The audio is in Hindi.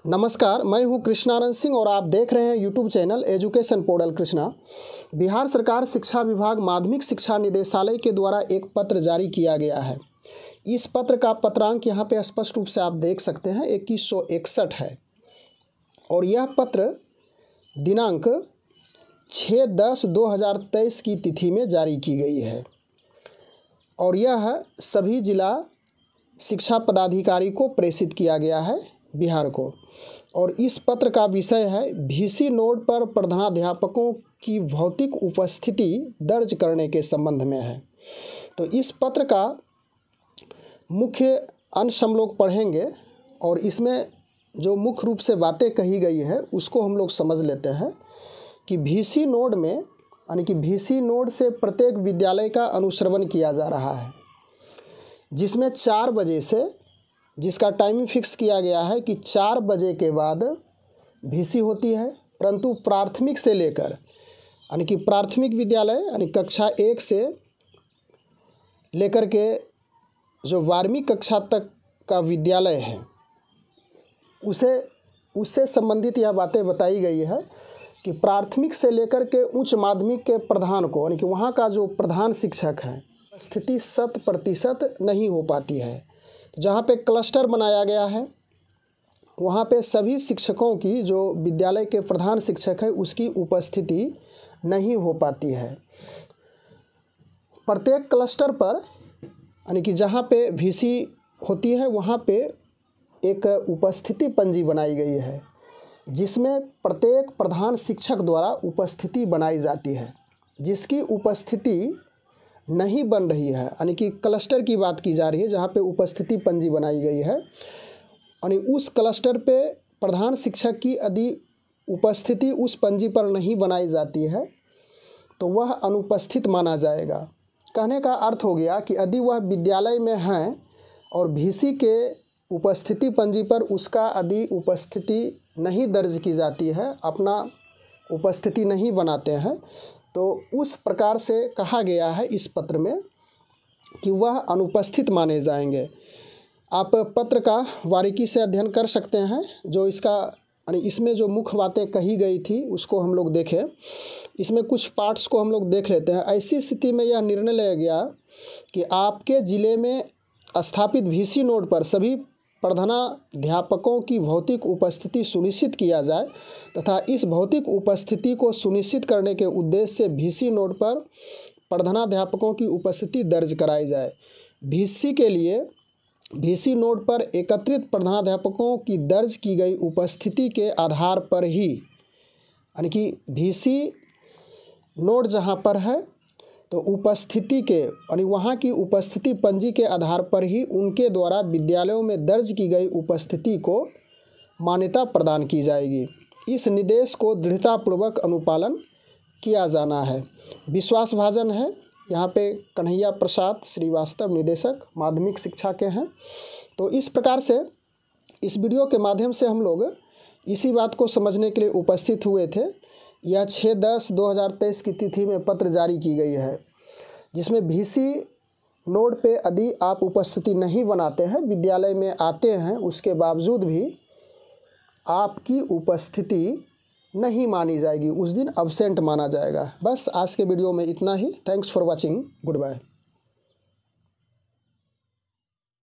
नमस्कार, मैं हूं कृष्णानंद सिंह और आप देख रहे हैं YouTube channel education portal Krishna. Bihar सरकार शिक्षा विभाग माध्यमिक शिक्षा निदेशालय के द्वारा एक पत्र जारी किया गया है। इस पत्र का पत्रांक यहां पे स्पष्ट रूप से आप देख सकते हैं 2161 है और यह पत्र दिनांक 6/10/2023 की तिथि में जारी की गई है और यह सभी जिला शिक्षा पदाधिकारी को प्रेषित किया गया है बिहार को। और इस पत्र का विषय है VC नोड पर प्रधानाध्यापकों की भौतिक उपस्थिति दर्ज करने के संबंध में है। तो इस पत्र का मुख्य अंश हम लोग पढ़ेंगे और इसमें जो मुख्य रूप से बातें कही गई है उसको हम लोग समझ लेते हैं कि VC नोड में यानी कि VC नोड से प्रत्येक विद्यालय का अनुश्रवण किया जा रहा है, जिसमें 4 बजे से, जिसका टाइमिंग फिक्स किया गया है कि 4 बजे के बाद VC होती है। परंतु प्राथमिक से लेकर यानी कि प्राथमिक विद्यालय यानी कक्षा 1 से लेकर के जो 12वीं कक्षा तक का विद्यालय है उससे संबंधित यह बातें बताई गई है कि प्राथमिक से लेकर के उच्च माध्यमिक के प्रधान को यानी कि वहाँ का जो प्रधान शिक्षक है स्थिति 100% नहीं हो पाती है। जहाँ पे क्लस्टर बनाया गया है वहाँ पे सभी शिक्षकों की, जो विद्यालय के प्रधान शिक्षक है उसकी उपस्थिति नहीं हो पाती है। प्रत्येक क्लस्टर पर यानी कि जहाँ पे VC होती है वहाँ पे एक उपस्थिति पंजी बनाई गई है, जिसमें प्रत्येक प्रधान शिक्षक द्वारा उपस्थिति बनाई जाती है। जिसकी उपस्थिति नहीं बन रही है यानी कि क्लस्टर की बात की जा रही है जहाँ पे उपस्थिति पंजी बनाई गई है, यानी उस क्लस्टर पे प्रधान शिक्षक की यदि उपस्थिति उस पंजी पर नहीं बनाई जाती है तो वह अनुपस्थित माना जाएगा। कहने का अर्थ हो गया कि यदि वह विद्यालय में हैं और VC के उपस्थिति पंजी पर उसका यदि उपस्थिति नहीं दर्ज की जाती है, अपना उपस्थिति नहीं बनाते हैं, तो उस प्रकार से कहा गया है इस पत्र में कि वह अनुपस्थित माने जाएंगे। आप पत्र का बारीकी से अध्ययन कर सकते हैं। जो इसका यानी इसमें जो मुख्य बातें कही गई थी उसको हम लोग देखें। इसमें कुछ पार्ट्स को हम लोग देख लेते हैं। ऐसी स्थिति में यह निर्णय लिया गया कि आपके ज़िले में स्थापित VC नोड पर सभी प्रधानाध्यापकों की भौतिक उपस्थिति सुनिश्चित किया जाए तथा इस भौतिक उपस्थिति को सुनिश्चित करने के उद्देश्य से VC नोड पर प्रधानाध्यापकों की उपस्थिति दर्ज कराई जाए। VC के लिए VC नोड पर एकत्रित प्रधानाध्यापकों की दर्ज की गई उपस्थिति के आधार पर ही, यानी कि VC नोड जहाँ पर है तो उपस्थिति के यानी वहाँ की उपस्थिति पंजी के आधार पर ही उनके द्वारा विद्यालयों में दर्ज की गई उपस्थिति को मान्यता प्रदान की जाएगी। इस निर्देश को दृढ़तापूर्वक अनुपालन किया जाना है। विश्वासभाजन है। यहाँ पे कन्हैया प्रसाद श्रीवास्तव निदेशक माध्यमिक शिक्षा के हैं। तो इस प्रकार से इस वीडियो के माध्यम से हम लोग इसी बात को समझने के लिए उपस्थित हुए थे। यह 6/10/2023 की तिथि में पत्र जारी की गई है, जिसमें VC नोड पे यदि आप उपस्थिति नहीं बनाते हैं, विद्यालय में आते हैं, उसके बावजूद भी आपकी उपस्थिति नहीं मानी जाएगी, उस दिन अब्सेंट माना जाएगा। बस आज के वीडियो में इतना ही। Thanks for watching. Good bye.